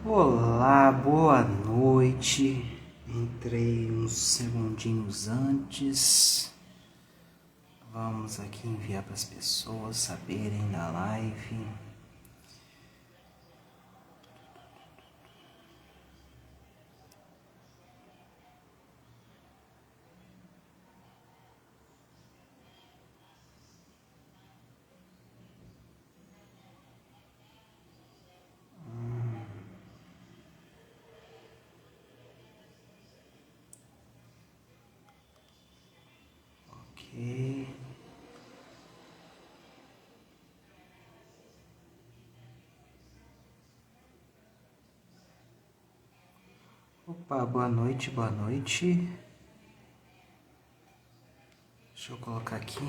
Olá, boa noite. Entrei uns segundinhos antes. Vamos aqui enviar para as pessoas saberem da live. Ok. Opa, boa noite, boa noite. Deixa eu colocar aqui.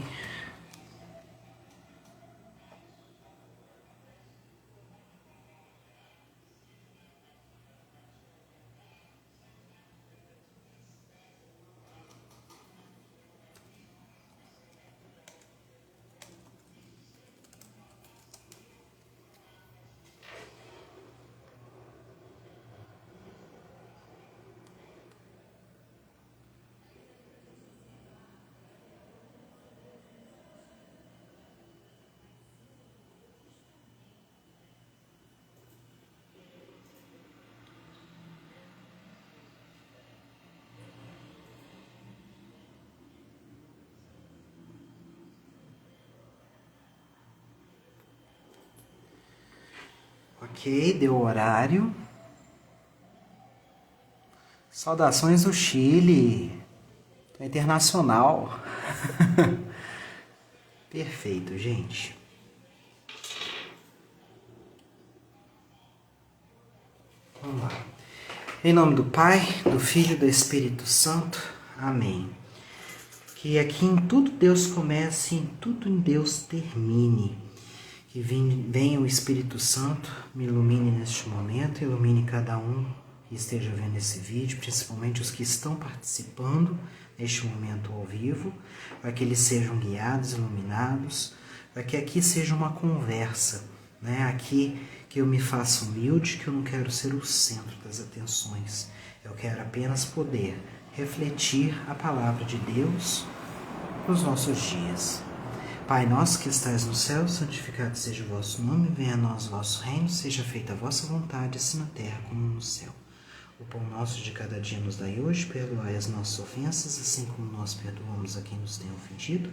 Ok, deu horário. Saudações do Chile. Tô internacional. Perfeito, gente. Vamos lá. Em nome do Pai, do Filho e do Espírito Santo. Amém. Que aqui em tudo Deus comece e em tudo em Deus termine. Que venha o Espírito Santo, me ilumine neste momento, ilumine cada um que esteja vendo esse vídeo, principalmente os que estão participando neste momento ao vivo, para que eles sejam guiados, iluminados, para que aqui seja uma conversa, né? Aqui que eu me faça humilde, que eu não quero ser o centro das atenções, eu quero apenas poder refletir a palavra de Deus nos nossos dias. Pai nosso que estais no céu, santificado seja o vosso nome, venha a nós o vosso reino, seja feita a vossa vontade, assim na terra como no céu. O pão nosso de cada dia nos dai hoje, perdoai as nossas ofensas, assim como nós perdoamos a quem nos tem ofendido,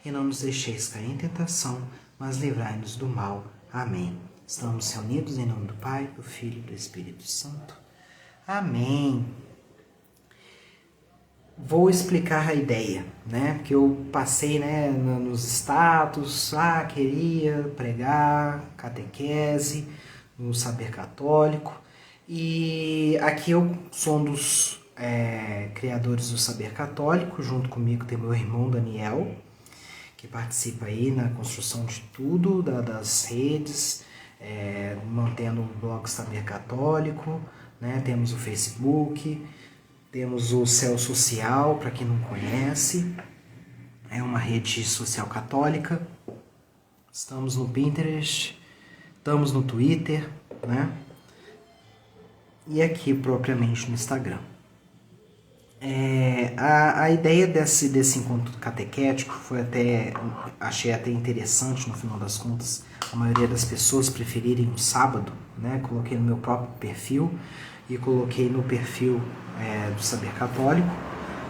e não nos deixeis cair em tentação, mas livrai-nos do mal. Amém. Estamos reunidos em nome do Pai, do Filho e do Espírito Santo. Amém. Vou explicar a ideia, né? Que eu passei, né, nos status, queria pregar catequese no saber católico, e aqui eu sou um dos criadores do saber católico. Junto comigo tem meu irmão Daniel, que participa aí na construção de tudo, das redes, mantendo o blog Saber Católico, né? Temos o Facebook. Temos o Céu Social, para quem não conhece, é uma rede social católica. Estamos no Pinterest, estamos no Twitter, né? E aqui propriamente no Instagram. A ideia desse encontro catequético achei até interessante no final das contas, a maioria das pessoas preferirem um sábado, né? Coloquei no meu próprio perfil e coloquei no perfil do Saber Católico,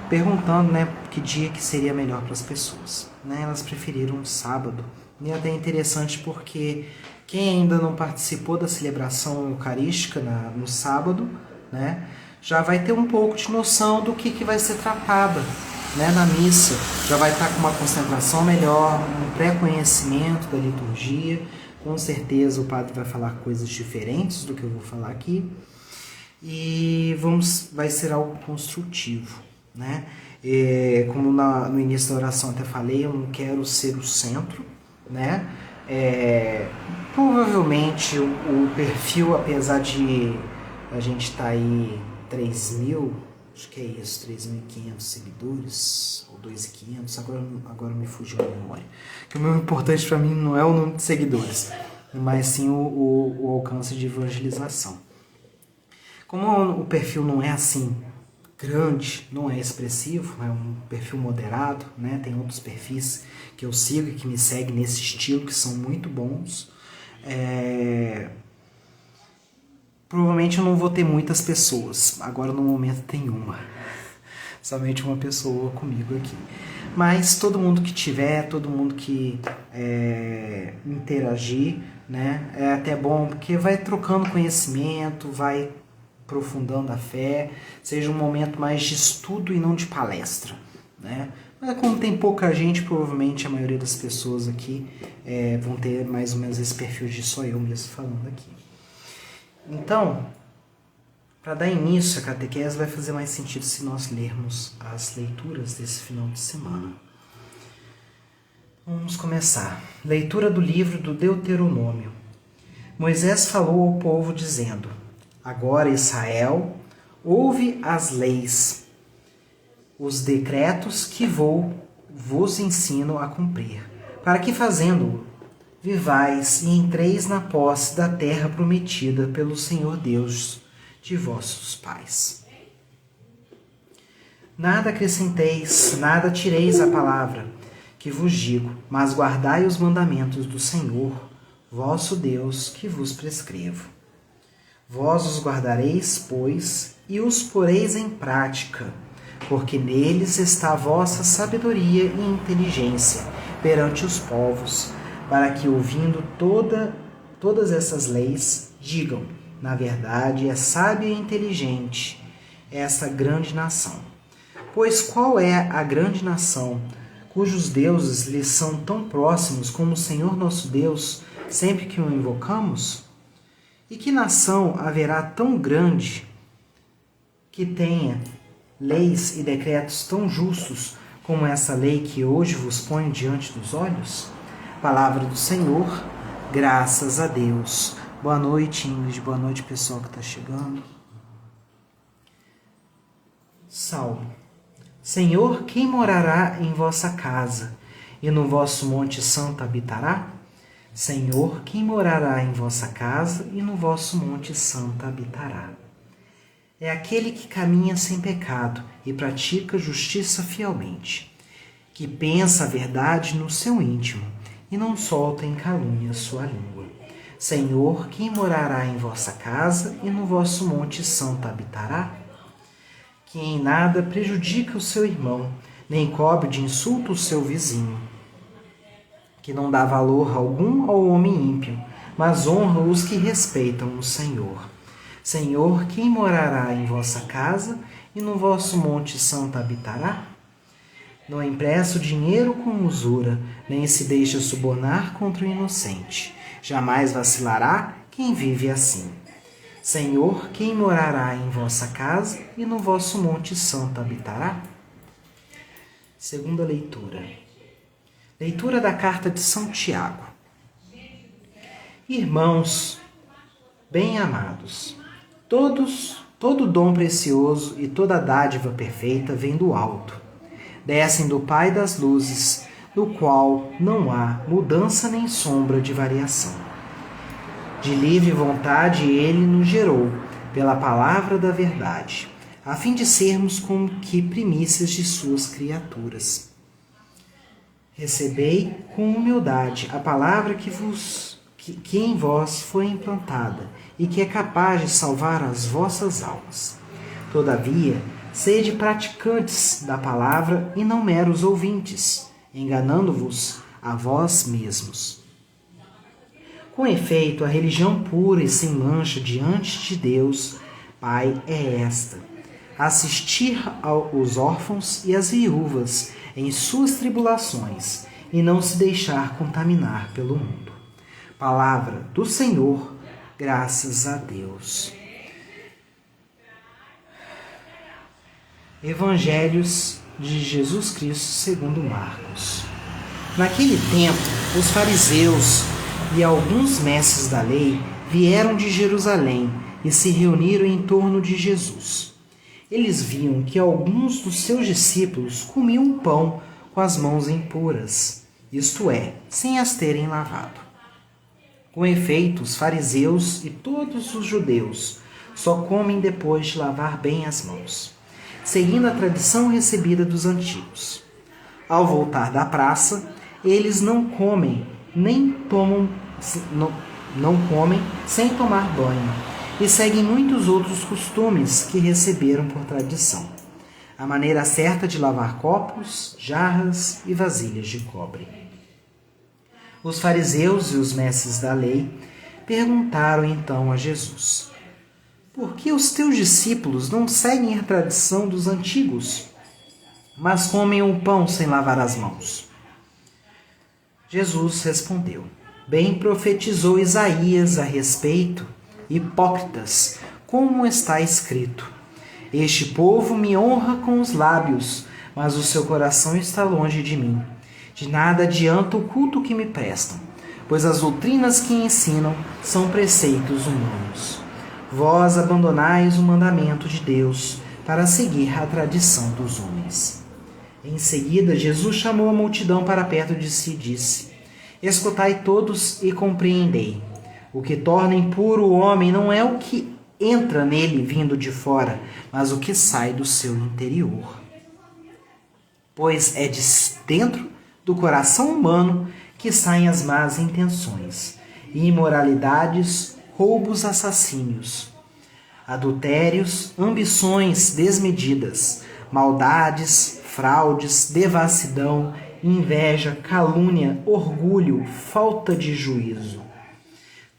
perguntando, né, que dia que seria melhor para as pessoas, né? Elas preferiram um sábado, e é até interessante porque quem ainda não participou da celebração eucarística no sábado, né, já vai ter um pouco de noção do que vai ser tratada, né, na missa, já vai estar com uma concentração melhor, um pré-conhecimento da liturgia. Com certeza o padre vai falar coisas diferentes do que eu vou falar aqui, e vai ser algo construtivo, né? Como no início da oração até falei, eu não quero ser o centro, né? Provavelmente o perfil, apesar de a gente estar aí 3.000, acho que é isso, 3.500 seguidores, ou 2.500, agora me fugiu a memória. Que o meu importante para mim não é o número de seguidores, mas sim o alcance de evangelização. Como o perfil não é assim grande, não é expressivo, é um perfil moderado, né? Tem outros perfis que eu sigo e que me seguem nesse estilo, que são muito bons. Provavelmente eu não vou ter muitas pessoas. Agora no momento tem uma. Somente uma pessoa comigo aqui. Mas todo mundo que tiver, todo mundo que interagir, né? É até bom, porque vai trocando conhecimento, vai aprofundando a fé, seja um momento mais de estudo e não de palestra, né? Mas como tem pouca gente, provavelmente a maioria das pessoas aqui vão ter mais ou menos esse perfil de só eu mesmo falando aqui. Então, para dar início à catequese, vai fazer mais sentido se nós lermos as leituras desse final de semana. Vamos começar. Leitura do livro do Deuteronômio. Moisés falou ao povo dizendo: Agora, Israel, ouve as leis, os decretos que vos ensino a cumprir, para que, fazendo-o, vivais e entreis na posse da terra prometida pelo Senhor Deus de vossos pais. Nada acrescenteis, nada tireis a palavra que vos digo, mas guardai os mandamentos do Senhor, vosso Deus, que vos prescrevo. Vós os guardareis, pois, e os poreis em prática, porque neles está a vossa sabedoria e inteligência perante os povos, para que, ouvindo todas essas leis, digam: na verdade, é sábia e inteligente essa grande nação. Pois qual é a grande nação cujos deuses lhes são tão próximos como o Senhor nosso Deus, sempre que o invocamos? E que nação haverá tão grande que tenha leis e decretos tão justos como essa lei que hoje vos ponho diante dos olhos? Palavra do Senhor, graças a Deus. Boa noite, Ingrid. Boa noite, pessoal que está chegando. Salmo. Senhor, quem morará em vossa casa, e no vosso monte santo habitará? Senhor, quem morará em vossa casa, e no vosso monte santo habitará? É aquele que caminha sem pecado e pratica justiça fielmente, que pensa a verdade no seu íntimo e não solta em calúnia sua língua. Senhor, quem morará em vossa casa e no vosso monte santo habitará? Que em nada prejudica o seu irmão, nem cobre de insulto o seu vizinho. Que não dá valor algum ao homem ímpio, mas honra os que respeitam o Senhor. Senhor, quem morará em vossa casa e no vosso monte santo habitará? Não empresta o dinheiro com usura, nem se deixa subornar contra o inocente. Jamais vacilará quem vive assim. Senhor, quem morará em vossa casa e no vosso monte santo habitará? Segunda leitura. Leitura da carta de São Tiago. Irmãos, bem-amados, todo dom precioso e toda dádiva perfeita vem do alto. Descem do Pai das luzes, do qual não há mudança nem sombra de variação. De livre vontade ele nos gerou, pela palavra da verdade, a fim de sermos como que primícias de suas criaturas. Recebei com humildade a palavra que em vós foi implantada e que é capaz de salvar as vossas almas. Todavia, sede praticantes da palavra e não meros ouvintes, enganando-vos a vós mesmos. Com efeito, a religião pura e sem mancha diante de Deus, Pai, é esta: assistir aos órfãos e às viúvas em suas tribulações e não se deixar contaminar pelo mundo. Palavra do Senhor, graças a Deus. Evangelhos de Jesus Cristo segundo Marcos. Naquele tempo, os fariseus e alguns mestres da lei vieram de Jerusalém e se reuniram em torno de Jesus. Eles viam que alguns dos seus discípulos comiam pão com as mãos impuras, isto é, sem as terem lavado. Com efeito, os fariseus e todos os judeus só comem depois de lavar bem as mãos, seguindo a tradição recebida dos antigos. Ao voltar da praça, eles não comem sem tomar banho, e seguem muitos outros costumes que receberam por tradição. A maneira certa de lavar copos, jarras e vasilhas de cobre. Os fariseus e os mestres da lei perguntaram então a Jesus: por que os teus discípulos não seguem a tradição dos antigos, mas comem o pão sem lavar as mãos? Jesus respondeu: bem profetizou Isaías a respeito, hipócritas, como está escrito: este povo me honra com os lábios, mas o seu coração está longe de mim. De nada adianta o culto que me prestam, pois as doutrinas que ensinam são preceitos humanos. Vós abandonais o mandamento de Deus para seguir a tradição dos homens. Em seguida, Jesus chamou a multidão para perto de si e disse: escutai todos e compreendei. O que torna impuro o homem não é o que entra nele vindo de fora, mas o que sai do seu interior. Pois é de dentro do coração humano que saem as más intenções, imoralidades, roubos, assassínios, adultérios, ambições desmedidas, maldades, fraudes, devassidão, inveja, calúnia, orgulho, falta de juízo.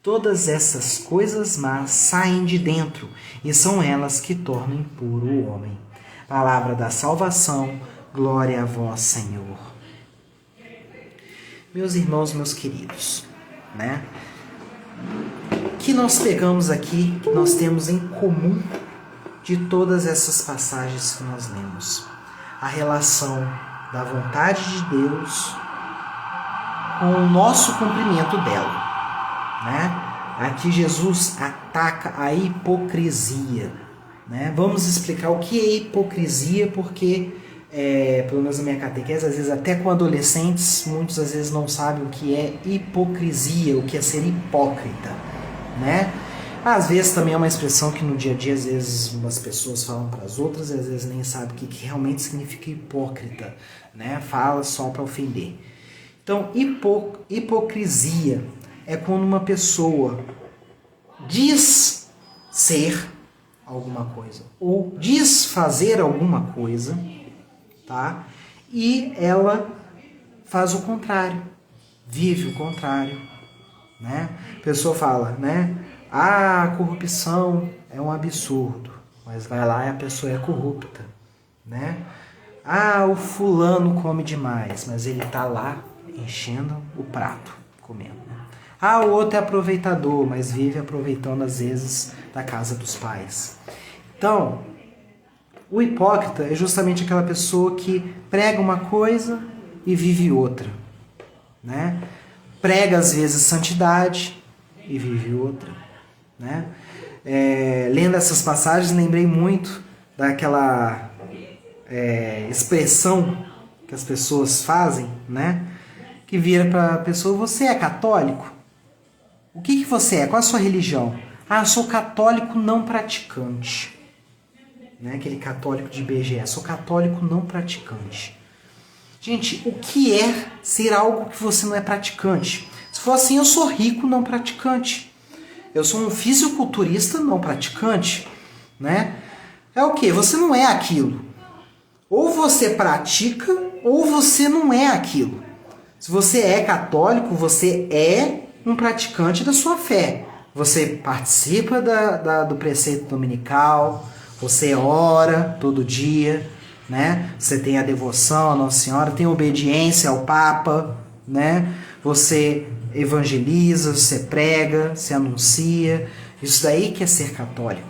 Todas essas coisas más saem de dentro e são elas que tornam impuro o homem. Palavra da salvação, glória a vós, Senhor. Meus irmãos, meus queridos, né? O que nós pegamos aqui, que nós temos em comum de todas essas passagens que nós lemos? A relação da vontade de Deus com o nosso cumprimento dela. Né? Aqui Jesus ataca a hipocrisia. Né? Vamos explicar o que é hipocrisia, porque, pelo menos na minha catequese, às vezes até com adolescentes, muitos às vezes não sabem o que é hipocrisia, o que é ser hipócrita. Né? Às vezes também é uma expressão que no dia a dia, às vezes, umas pessoas falam para as outras e às vezes nem sabem o que realmente significa hipócrita. Né? Fala só para ofender. Então, hipocrisia é quando uma pessoa diz ser alguma coisa ou diz fazer alguma coisa, tá? E ela faz o contrário, vive o contrário, né? A pessoa fala, né? Ah, a corrupção é um absurdo, mas vai lá e a pessoa é corrupta, né? Ah, o fulano come demais, mas ele tá lá enchendo o prato, comendo. Ah, o outro é aproveitador, mas vive aproveitando às vezes da casa dos pais. Então, o hipócrita é justamente aquela pessoa que prega uma coisa e vive outra. Né? Prega às vezes santidade e vive outra. Né? Lendo essas passagens, lembrei muito daquela expressão que as pessoas fazem, né? Que vira para a pessoa: você é católico? O que você é? Qual a sua religião? Ah, eu sou católico não praticante. Né? Aquele católico de IBGE. Sou católico não praticante. Gente, o que é ser algo que você não é praticante? Se for assim, eu sou rico não praticante. Eu sou um fisiculturista não praticante. Né? É o quê? Você não é aquilo. Ou você pratica, ou você não é aquilo. Se você é católico, você é um praticante da sua fé. Você participa do preceito dominical, você ora todo dia, né? Você tem a devoção à Nossa Senhora, tem obediência ao Papa, né? Você evangeliza, você prega, você anuncia. Isso daí que é ser católico,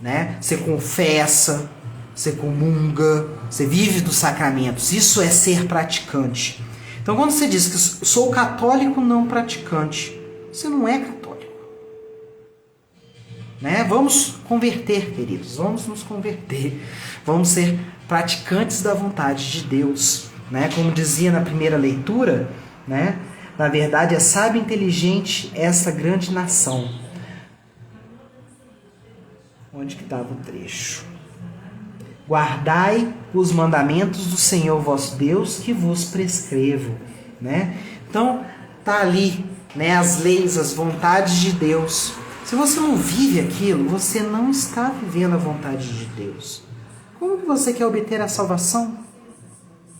né? Você confessa, você comunga, você vive dos sacramentos. Isso é ser praticante. Então, quando você diz que sou católico não praticante, você não é católico. Né? Vamos converter, queridos. Vamos nos converter. Vamos ser praticantes da vontade de Deus. Né? Como dizia na primeira leitura, né? Na verdade, é sábio e inteligente essa grande nação. Onde que estava o trecho? Guardai os mandamentos do Senhor vosso Deus que vos prescrevo, né? Então, tá ali, né, as leis, as vontades de Deus. Se você não vive aquilo, você não está vivendo a vontade de Deus. Como que você quer obter a salvação?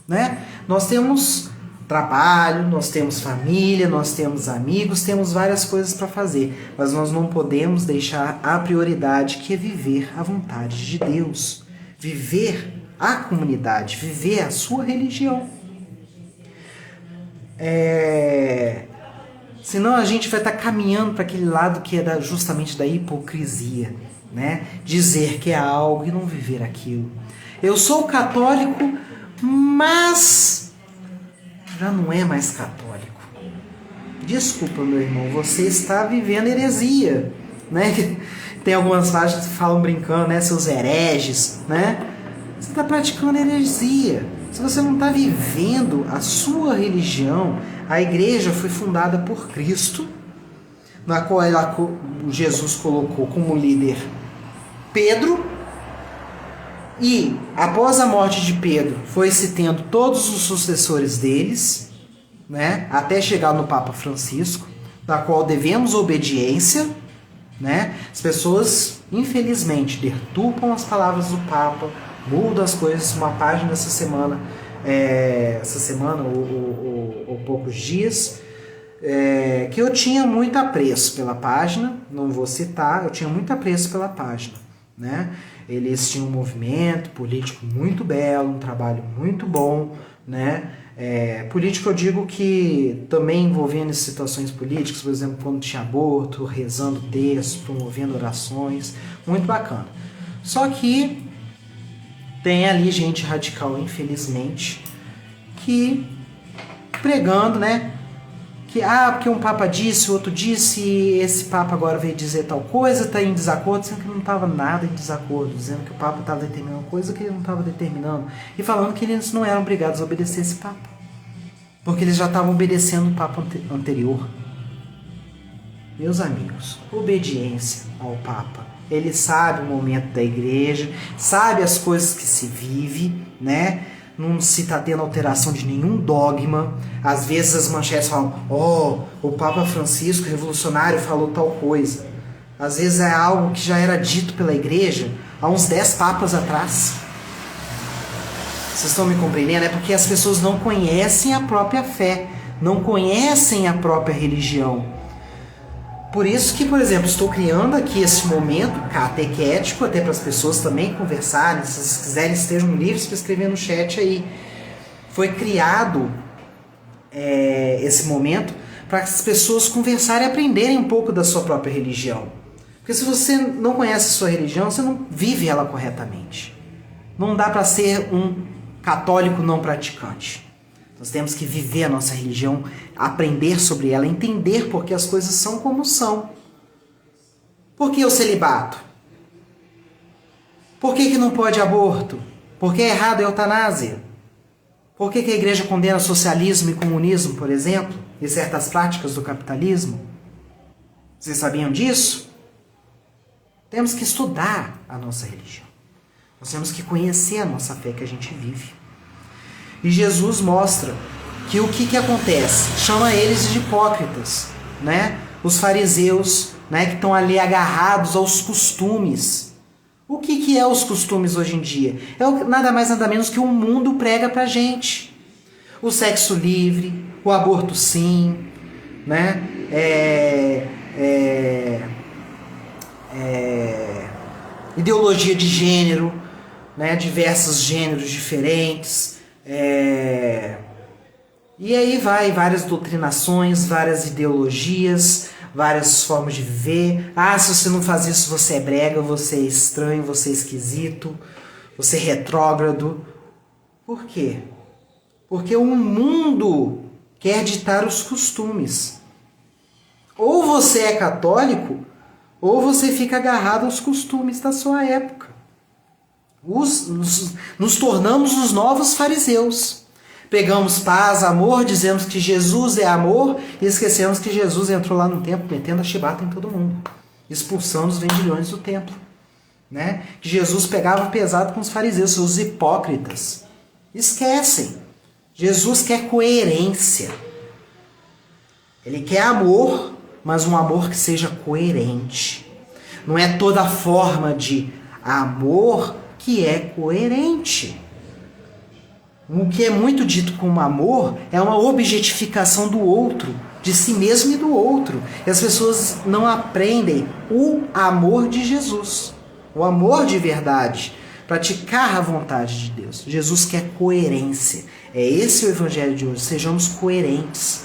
Né? Nós temos trabalho, nós temos família, nós temos amigos, temos várias coisas para fazer, mas nós não podemos deixar a prioridade, que é viver a vontade de Deus, viver a comunidade, viver a sua religião. Senão a gente vai estar caminhando para aquele lado que é justamente da hipocrisia, né? Dizer que é algo e não viver aquilo. Eu sou católico, mas já não é mais católico. Desculpa, meu irmão, você está vivendo heresia, né? Tem algumas páginas que falam brincando, né? Seus hereges, né? Você está praticando heresia. Se você não está vivendo a sua religião, a igreja foi fundada por Cristo, na qual Jesus colocou como líder Pedro, e após a morte de Pedro foi-se tendo todos os sucessores deles, né, até chegar no Papa Francisco, da qual devemos obediência, né? As pessoas, infelizmente, deturpam as palavras do Papa, mudam as coisas. Uma página essa semana ou poucos dias, que eu tinha muito apreço pela página, não vou citar, eu tinha muito apreço pela página, né? Eles tinham um movimento político muito belo, um trabalho muito bom, né? Político, eu digo que também envolvendo situações políticas, por exemplo, quando tinha aborto, rezando textos, promovendo orações, muito bacana. Só que tem ali gente radical, infelizmente, que pregando, né? Que, porque um papa disse, o outro disse, e esse papa agora veio dizer tal coisa, está em desacordo, sendo que não estava nada em desacordo, dizendo que o papa estava determinando coisa que ele não estava determinando, e falando que eles não eram obrigados a obedecer esse papa, porque eles já estavam obedecendo o papa anterior. Meus amigos, obediência ao papa. Ele sabe o momento da igreja, sabe as coisas que se vive, né? Não se está tendo alteração de nenhum dogma. Às vezes as manchetes falam, o Papa Francisco, revolucionário, falou tal coisa. Às vezes é algo que já era dito pela igreja há uns 10 papas atrás. Vocês estão me compreendendo? É porque as pessoas não conhecem a própria fé, não conhecem a própria religião. Por isso que, por exemplo, estou criando aqui esse momento catequético, até para as pessoas também conversarem, se vocês quiserem, estejam livres para escrever no chat aí. Foi criado esse momento para as pessoas conversarem e aprenderem um pouco da sua própria religião. Porque se você não conhece a sua religião, você não vive ela corretamente. Não dá para ser um católico não praticante. Nós temos que viver a nossa religião, aprender sobre ela, entender porque as coisas são como são. Por que o celibato? Por que não pode aborto? Por que é errado a eutanásia? Por que a igreja condena socialismo e comunismo, por exemplo, e certas práticas do capitalismo? Vocês sabiam disso? Temos que estudar a nossa religião. Nós temos que conhecer a nossa fé que a gente vive. E Jesus mostra que o que acontece? Chama eles de hipócritas, né? Os fariseus, né, que estão ali agarrados aos costumes. O que é os costumes hoje em dia? É nada mais nada menos que o mundo prega pra gente. O sexo livre, o aborto sim, né? Ideologia de gênero, né? Diversos gêneros diferentes. E aí vai várias doutrinações, várias ideologias, várias formas de viver. Se você não faz isso, você é brega, você é estranho, você é esquisito, você é retrógrado. Por quê? Porque o mundo quer ditar os costumes. Ou você é católico, ou você fica agarrado aos costumes da sua época. Nos tornamos os novos fariseus. Pegamos paz, amor, dizemos que Jesus é amor e esquecemos que Jesus entrou lá no templo metendo a chibata em todo mundo, expulsando os vendilhões do templo. né? Que Jesus pegava pesado com os fariseus, os hipócritas. Esquecem. Jesus quer coerência. Ele quer amor, mas um amor que seja coerente. Não é toda forma de amor que é coerente. O que é muito dito como amor é uma objetificação do outro, de si mesmo e do outro. E as pessoas não aprendem o amor de Jesus, o amor de verdade, praticar a vontade de Deus. Jesus quer coerência. É esse o evangelho de hoje. Sejamos coerentes.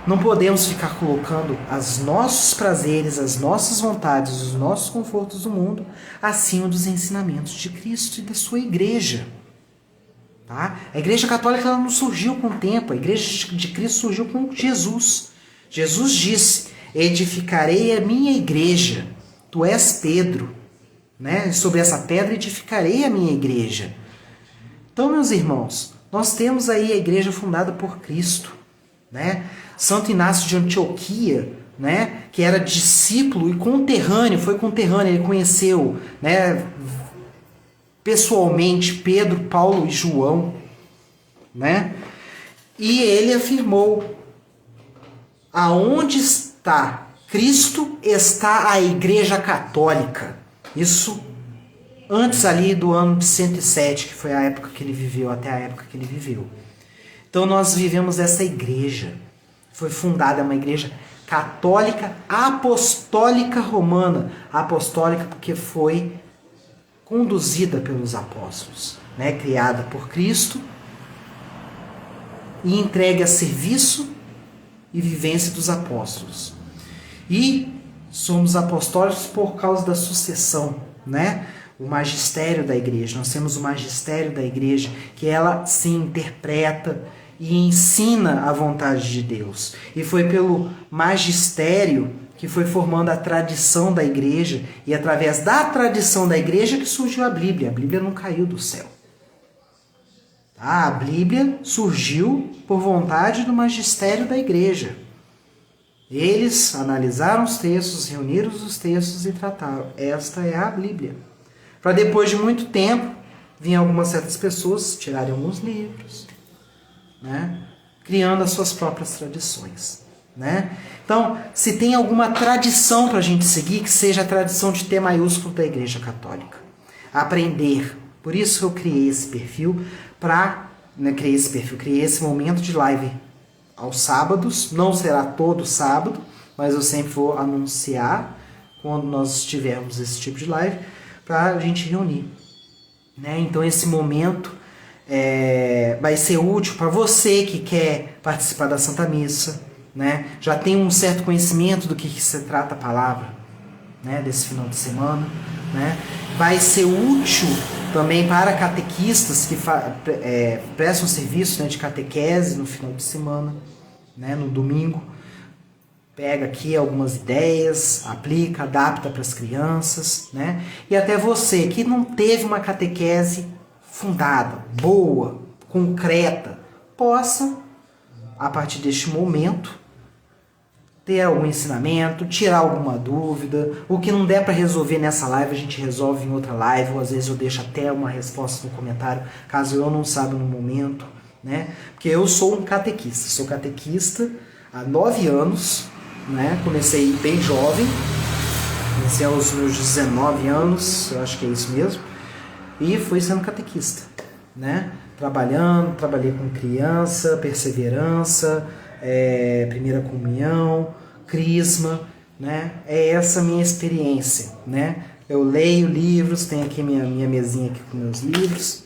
Não podemos ficar colocando os nossos prazeres, as nossas vontades, os nossos confortos do mundo acima dos ensinamentos de Cristo e da sua igreja. Tá? A igreja católica ela não surgiu com o tempo, a igreja de Cristo surgiu com Jesus. Jesus disse: edificarei a minha igreja, tu és Pedro, né? E sobre essa pedra edificarei a minha igreja. Então, meus irmãos, nós temos aí a igreja fundada por Cristo, né? Santo Inácio de Antioquia, né? Que era discípulo e conterrâneo, foi conterrâneo, ele conheceu, né? Pessoalmente Pedro, Paulo e João, né? E ele afirmou: aonde está Cristo, está a Igreja Católica. Isso antes ali do ano de 107, que foi a época que ele viveu, até a época que ele viveu. Então nós vivemos essa igreja. Foi fundada uma igreja católica apostólica romana. Apostólica porque foi conduzida pelos apóstolos, né? Criada por Cristo e entregue a serviço e vivência dos apóstolos. E somos apostólicos por causa da sucessão, né? O magistério da igreja. Nós temos o magistério da igreja, que ela se interpreta e ensina a vontade de Deus. E foi pelo magistério que foi formando a tradição da igreja, e através da tradição da igreja que surgiu a Bíblia. A Bíblia não caiu do céu. Tá? A Bíblia surgiu por vontade do magistério da igreja. Eles analisaram os textos, reuniram os textos e trataram. Esta é a Bíblia. Para depois de muito tempo, vinham algumas certas pessoas tirarem alguns livros, né? Criando as suas próprias tradições, né? Então, se tem alguma tradição para a gente seguir, que seja a tradição de T maiúsculo da Igreja Católica. Aprender. Por isso eu criei esse perfil, criei esse momento de live aos sábados. Não será todo sábado, mas eu sempre vou anunciar quando nós tivermos esse tipo de live, para a gente reunir, né? Então esse momento vai ser útil para você que quer participar da Santa Missa, né? Já tem um certo conhecimento do que se trata a palavra, né? Desse final de semana, né? Vai ser útil também para catequistas que prestam serviço, né, de catequese no final de semana, né? No domingo. Pega aqui algumas ideias, aplica, adapta para as crianças, né? E até você que não teve uma catequese fundada, boa, concreta, possa, a partir deste momento, ter algum ensinamento, tirar alguma dúvida. O que não der para resolver nessa live, a gente resolve em outra live, ou às vezes eu deixo até uma resposta no comentário, caso eu não saiba no momento, né? Porque eu sou um catequista, sou catequista há 9 anos, né? Comecei bem jovem, comecei aos meus 19 anos, eu acho que é isso mesmo, e fui sendo catequista, né? Trabalhei com criança, perseverança, primeira comunhão, crisma, né? É essa a minha experiência, né? Eu leio livros, tenho aqui minha mesinha aqui com meus livros.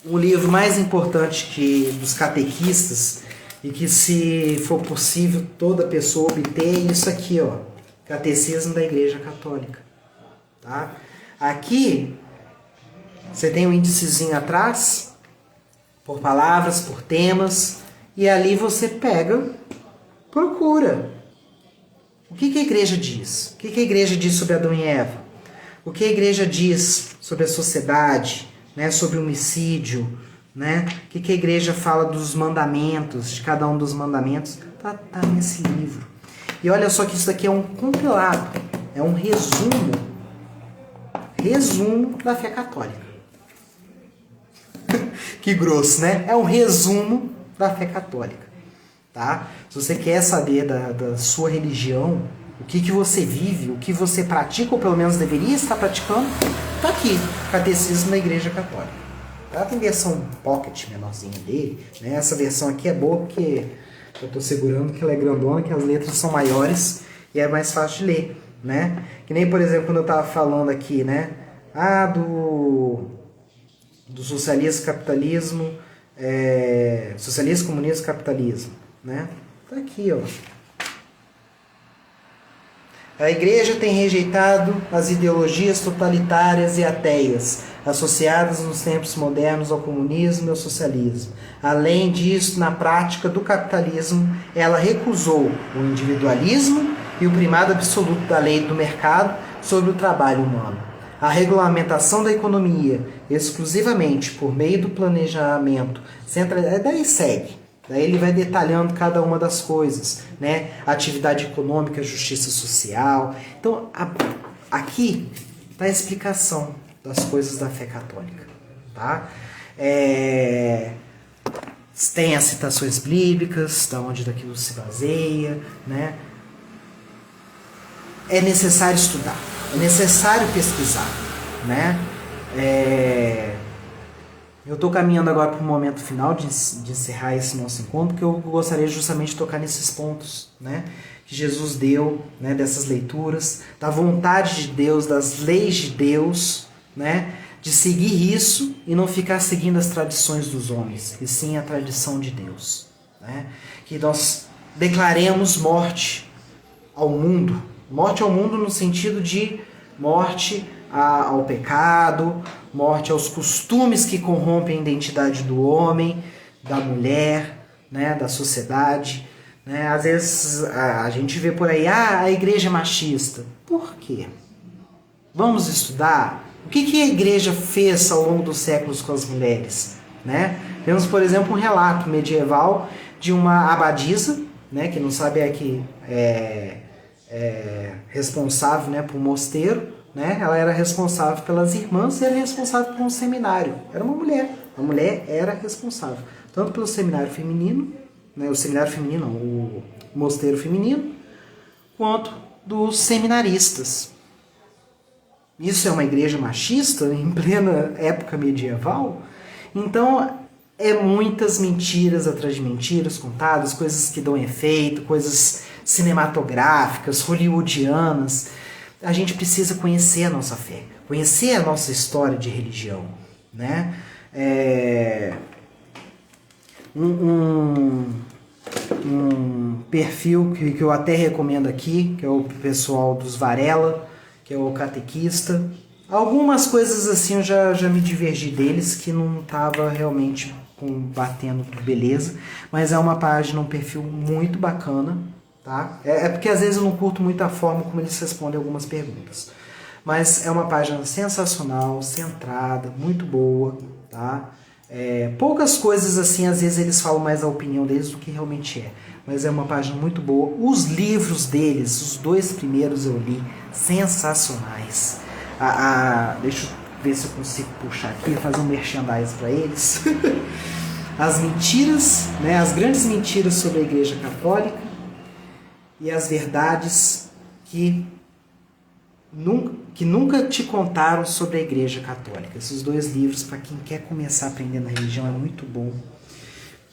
O livro mais importante dos catequistas, e que, se for possível, toda pessoa obter, é isso aqui, ó, Catecismo da Igreja Católica, tá? Aqui você tem um índicezinho atrás, por palavras, por temas, e ali você pega, procura. O que a igreja diz? O que a igreja diz sobre Adão e Eva? O que a igreja diz sobre a sociedade, né? Sobre o homicídio, né? O que a igreja fala dos mandamentos, de cada um dos mandamentos? Tá nesse livro. E olha só que isso daqui é um compilado, é um resumo resumo da fé católica. Que grosso, né? É um resumo da fé católica, tá? Se você quer saber da sua religião, o que você vive, o que você pratica, ou pelo menos deveria estar praticando, tá aqui, Catecismo da Igreja Católica. Ela tem versão pocket menorzinha dele, né? Essa versão aqui é boa porque eu estou segurando que ela é grandona, que as letras são maiores e é mais fácil de ler, né? Que nem, por exemplo, quando eu estava falando aqui, né? Do socialismo, capitalismo, socialismo, comunismo, capitalismo, né? Tá aqui, ó. A Igreja tem rejeitado as ideologias totalitárias e ateias, associadas nos tempos modernos ao comunismo e ao socialismo. Além disso, na prática do capitalismo, ela recusou o individualismo e o primado absoluto da lei do mercado sobre o trabalho humano. A regulamentação da economia, exclusivamente por meio do planejamento centralizado, daí segue. Daí ele vai detalhando cada uma das coisas, né? Atividade econômica, justiça social. Então, aqui está a explicação das coisas da fé católica, tá? Tem as citações bíblicas, da onde daquilo se baseia, né? É necessário estudar, é necessário pesquisar, né? Eu estou caminhando agora para o momento final de encerrar esse nosso encontro, porque eu gostaria justamente de tocar nesses pontos, né, que Jesus deu, né, dessas leituras, da vontade de Deus, das leis de Deus, né, de seguir isso e não ficar seguindo as tradições dos homens, e sim a tradição de Deus, né? Que nós declaremos morte ao mundo no sentido de morte ao pecado, morte aos costumes que corrompem a identidade do homem, da mulher, né, da sociedade, né? Às vezes a gente vê por aí, a igreja é machista. Por quê? Vamos estudar o que a igreja fez ao longo dos séculos com as mulheres, né? Temos, por exemplo, um relato medieval de uma abadisa, né, que não sabe responsável, né, por um mosteiro, né? Ela era responsável pelas irmãs e era responsável por um seminário. Era uma mulher. A mulher era responsável tanto pelo seminário feminino, né, o mosteiro feminino, quanto dos seminaristas. Isso é uma igreja machista em plena época medieval? Então, muitas mentiras atrás de mentiras contadas, coisas que dão efeito, coisas cinematográficas, hollywoodianas. A gente precisa conhecer a nossa fé, conhecer a nossa história de religião, né? Um perfil que eu até recomendo aqui, que é o pessoal dos Varela, que é o catequista. Algumas coisas assim eu já me divergi deles, que não estava realmente batendo beleza, mas é uma página, um perfil muito bacana. Tá? Porque às vezes eu não curto muito a forma como eles respondem algumas perguntas. Mas é uma página sensacional, centrada, muito boa. Tá? Poucas coisas assim, às vezes eles falam mais a opinião deles do que realmente é. Mas é uma página muito boa. Os livros deles, os 2 primeiros eu li, sensacionais. Deixa eu ver se eu consigo puxar aqui, fazer um merchandise para eles. As mentiras, né, as grandes mentiras sobre a Igreja Católica e as verdades que nunca te contaram sobre a Igreja Católica. Esses 2 livros, para quem quer começar a aprender na religião, é muito bom.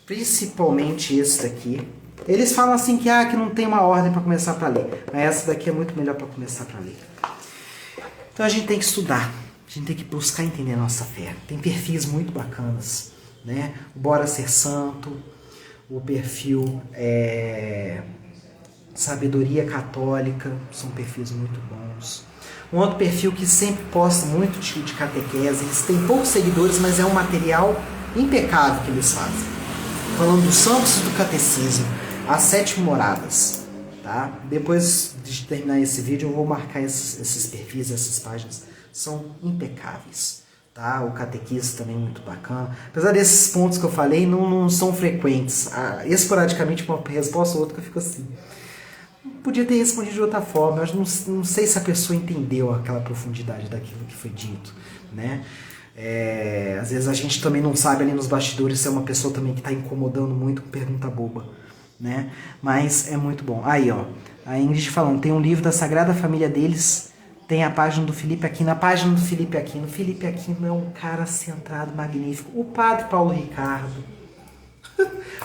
Principalmente esse daqui. Eles falam assim que não tem uma ordem para começar para ler. Mas essa daqui é muito melhor para começar para ler. Então a gente tem que estudar. A gente tem que buscar entender a nossa fé. Tem perfis muito bacanas, né? O Bora Ser Santo, o perfil Sabedoria Católica, são perfis muito bons. Um outro perfil que sempre posta muito de catequese, eles têm poucos seguidores, mas é um material impecável que eles fazem. Falando dos santos e do catecismo, as 7 moradas. Tá? Depois de terminar esse vídeo, eu vou marcar esses perfis, essas páginas. São impecáveis. Tá? O catequista também é muito bacana. Apesar desses pontos que eu falei, não são frequentes. Esporadicamente, uma resposta ou outra que eu fico assim. podia ter respondido de outra forma. Eu não sei se a pessoa entendeu aquela profundidade daquilo que foi dito, né? Às vezes a gente também não sabe ali nos bastidores se é uma pessoa também que está incomodando muito com pergunta boba, né? Mas é muito bom. Aí, ó, a Ingrid falando, tem um livro da Sagrada Família deles, tem a página do Felipe Aquino. A página do Felipe Aquino. Felipe Aquino é um cara centrado, magnífico. O padre Paulo Ricardo.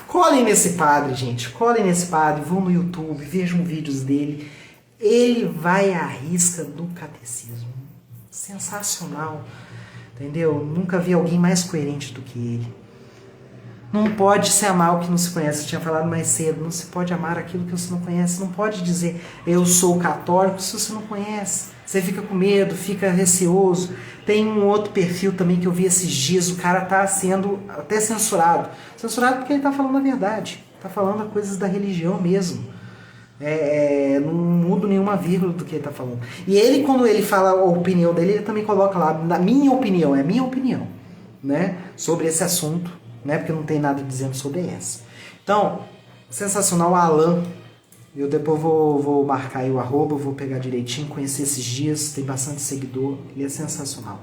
Colhem nesse padre, gente. Colhem nesse padre. Vão no YouTube, vejam vídeos dele. Ele vai à risca do catecismo. Sensacional. Entendeu? Nunca vi alguém mais coerente do que ele. Não pode se amar o que não se conhece. Eu tinha falado mais cedo. Não se pode amar aquilo que você não conhece. Não pode dizer eu sou católico se você não conhece. Você fica com medo, fica receoso. Tem um outro perfil também que eu vi esses dias. O cara tá sendo até censurado. Censurado porque ele tá falando a verdade. Tá falando coisas da religião mesmo. Não mudo nenhuma vírgula do que ele tá falando. E ele, quando ele fala a opinião dele, ele também coloca lá, na minha opinião, é minha opinião, né? Sobre esse assunto, né? Porque não tem nada dizendo sobre essa. Então, sensacional, Alan. Eu depois vou marcar aí o arroba, vou pegar direitinho, conhecer esses dias, tem bastante seguidor, ele é sensacional.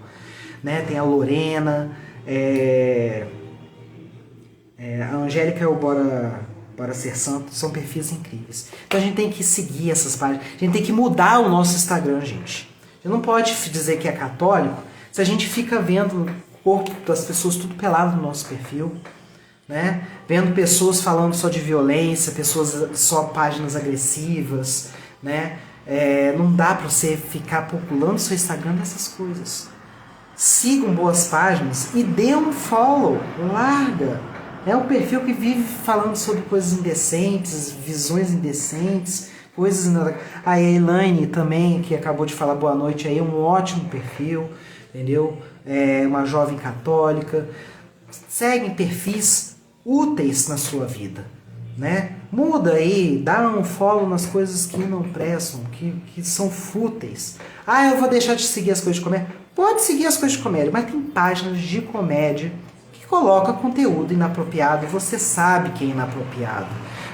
Né? Tem a Lorena, a Angélica e o Bora Ser Santo, são perfis incríveis. Então a gente tem que seguir essas páginas, a gente tem que mudar o nosso Instagram, gente. A gente não pode dizer que é católico se a gente fica vendo o corpo das pessoas tudo pelado no nosso perfil. Né? Vendo pessoas falando só de violência, pessoas só páginas agressivas, né? Não dá para você ficar populando seu Instagram dessas coisas. Sigam boas páginas e dê um follow, larga. É um perfil que vive falando sobre coisas indecentes, visões indecentes, coisas... A Elaine também, que acabou de falar boa noite aí, um ótimo perfil, entendeu? Uma jovem católica. Seguem perfis úteis na sua vida, né? Muda aí, dá um follow nas coisas que não prestam, que são fúteis. Eu vou deixar de seguir as coisas de comédia. Pode seguir as coisas de comédia, mas tem páginas de comédia que colocam conteúdo inapropriado. Você sabe que é inapropriado.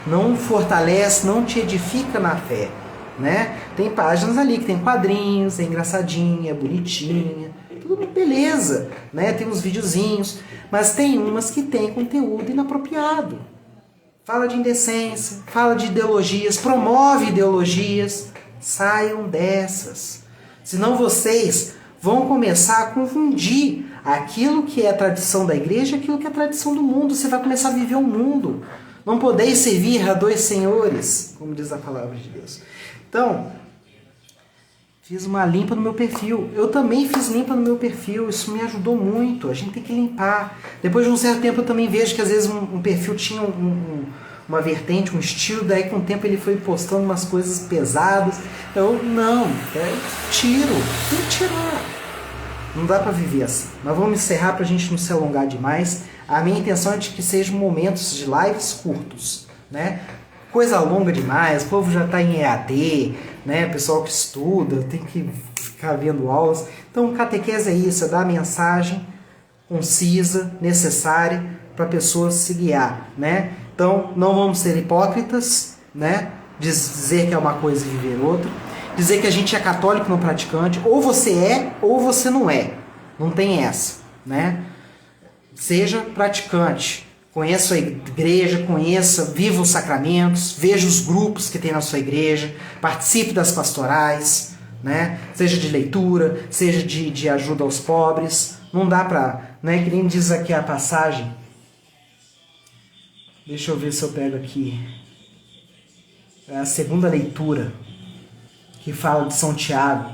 Não fortalece, não te edifica na fé, né? Tem páginas ali que tem quadrinhos, é engraçadinha, é bonitinha, tudo beleza, né? Tem uns videozinhos, mas tem umas que tem conteúdo inapropriado. Fala de indecência, fala de ideologias, promove ideologias. Saiam dessas. Senão vocês vão começar a confundir aquilo que é a tradição da igreja e aquilo que é a tradição do mundo. Você vai começar a viver o mundo. Não podeis servir a dois senhores, como diz a palavra de Deus. Então, fiz uma limpa no meu perfil. Eu também fiz limpa no meu perfil. Isso me ajudou muito. A gente tem que limpar. Depois de um certo tempo eu também vejo que às vezes um perfil tinha uma vertente, um estilo. Daí com o tempo ele foi postando umas coisas pesadas. Eu, tiro. Tem que tirar. Não dá pra viver assim. Mas vamos encerrar pra gente não se alongar demais. A minha intenção é de que sejam momentos de lives curtos, né? Coisa longa demais, o povo já está em EAD, né? Pessoal que estuda, tem que ficar vendo aulas. Então, catequese é isso, é dar a mensagem concisa, necessária para a pessoa se guiar, né? Então, não vamos ser hipócritas, né? Dizer que é uma coisa e viver outra. Dizer que a gente é católico não praticante. Ou você é, ou você não é. Não tem essa, né? Seja praticante. Conheça a igreja, viva os sacramentos, veja os grupos que tem na sua igreja, participe das pastorais, né? Seja de leitura, seja de ajuda aos pobres. Não dá pra, né? Que nem diz aqui a passagem. Deixa eu ver se eu pego aqui. É a segunda leitura, que fala de São Tiago.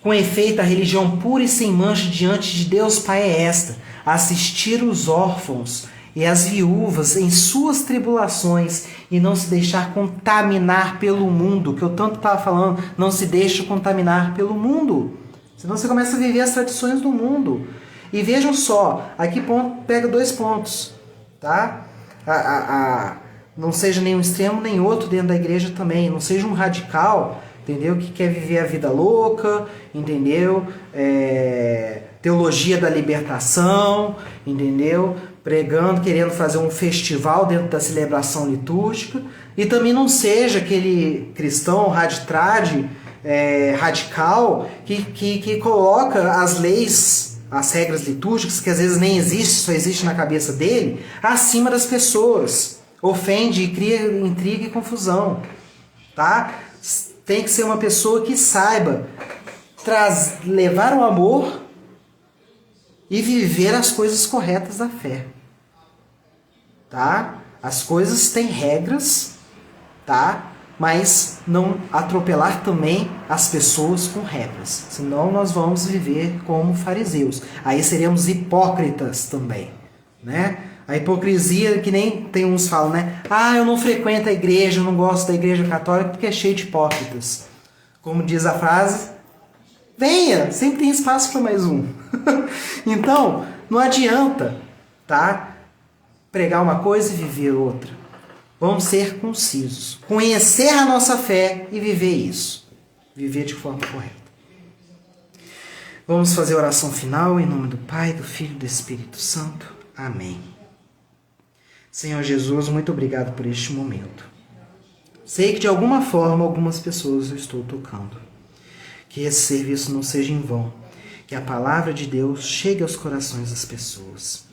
Com efeito, a religião pura e sem mancha diante de Deus Pai é esta: assistir os órfãos e as viúvas em suas tribulações e não se deixar contaminar pelo mundo, que eu tanto estava falando, não se deixe contaminar pelo mundo. Senão você começa a viver as tradições do mundo. E vejam só, aqui pega 2 pontos, tá? Não seja nenhum extremo nem outro dentro da igreja também, não seja um radical, entendeu? Que quer viver a vida louca, entendeu? Teologia da libertação, entendeu? Pregando, querendo fazer um festival dentro da celebração litúrgica, E também não seja aquele cristão radical que coloca as leis, as regras litúrgicas, que às vezes nem existe, só existe na cabeça dele, acima das pessoas. Ofende e cria intriga e confusão. Tá? Tem que ser uma pessoa que saiba levar o amor e viver as coisas corretas da fé. Tá? As coisas têm regras, tá? Mas não atropelar também as pessoas com regras. Senão nós vamos viver como fariseus. Aí seremos hipócritas também, né? A hipocrisia, que nem tem uns falam, né? Ah, eu não frequento a igreja, eu não gosto da igreja católica porque é cheio de hipócritas. Como diz a frase, venha, sempre tem espaço para mais um. Então, não adianta, tá? Pregar uma coisa e viver outra. Vamos ser concisos. Conhecer a nossa fé e viver isso. Viver de forma correta. Vamos fazer a oração final em nome do Pai, do Filho e do Espírito Santo. Amém. Senhor Jesus, muito obrigado por este momento. Sei que de alguma forma algumas pessoas eu estou tocando. Que esse serviço não seja em vão. Que a palavra de Deus chegue aos corações das pessoas.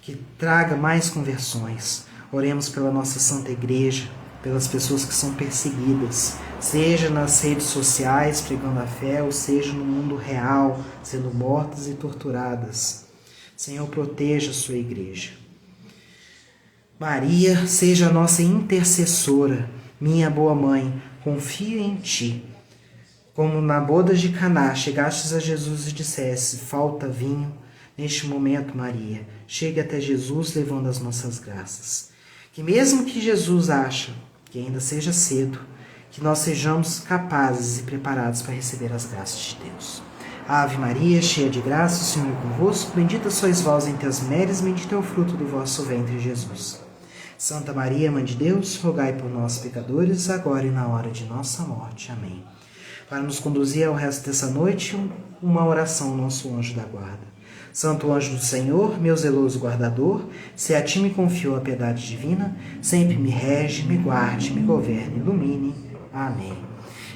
Que traga mais conversões. Oremos pela nossa Santa Igreja, pelas pessoas que são perseguidas, seja nas redes sociais pregando a fé, ou seja no mundo real, sendo mortas e torturadas. Senhor, proteja a sua Igreja. Maria, seja a nossa intercessora, minha boa mãe, confio em Ti. Como na boda de Caná, chegastes a Jesus e disseste, falta vinho. Neste momento, Maria, chegue até Jesus levando as nossas graças. Que mesmo que Jesus ache que ainda seja cedo, que nós sejamos capazes e preparados para receber as graças de Deus. Ave Maria, cheia de graça, o Senhor é convosco, bendita sois vós entre as mulheres, bendito é o fruto do vosso ventre, Jesus. Santa Maria, Mãe de Deus, rogai por nós, pecadores, agora e na hora de nossa morte. Amém. Para nos conduzir ao resto dessa noite, uma oração ao nosso anjo da guarda. Santo anjo do Senhor, meu zeloso guardador, se a Ti me confiou a piedade divina, sempre me rege, me guarde, me governe, ilumine. Amém.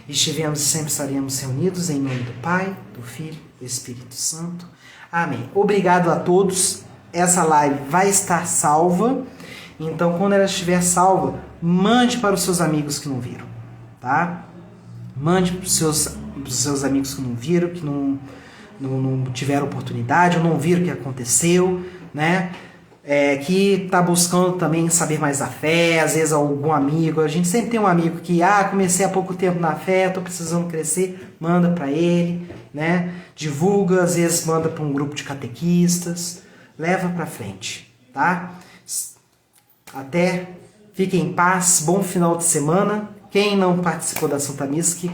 Estivemos e sempre estaremos reunidos em nome do Pai, do Filho e do Espírito Santo. Amém. Obrigado a todos. Essa live vai estar salva. Então, quando ela estiver salva, mande para os seus amigos que não viram. Tá? Mande para os seus amigos que não viram, que não tiveram oportunidade ou não viram o que aconteceu, né? Que está buscando também saber mais da fé, às vezes algum amigo. A gente sempre tem um amigo que, comecei há pouco tempo na fé, estou precisando crescer, manda para ele, né? Divulga, às vezes manda para um grupo de catequistas, leva para frente, tá? Até, fiquem em paz, bom final de semana. Quem não participou da Santa Missa, que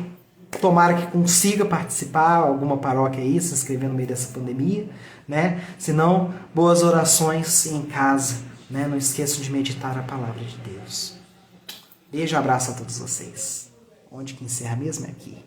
tomara que consiga participar, alguma paróquia aí, se inscrever no meio dessa pandemia, né? Se não, boas orações em casa, né? Não esqueçam de meditar a palavra de Deus. Beijo e abraço a todos vocês. Onde que encerra mesmo é aqui.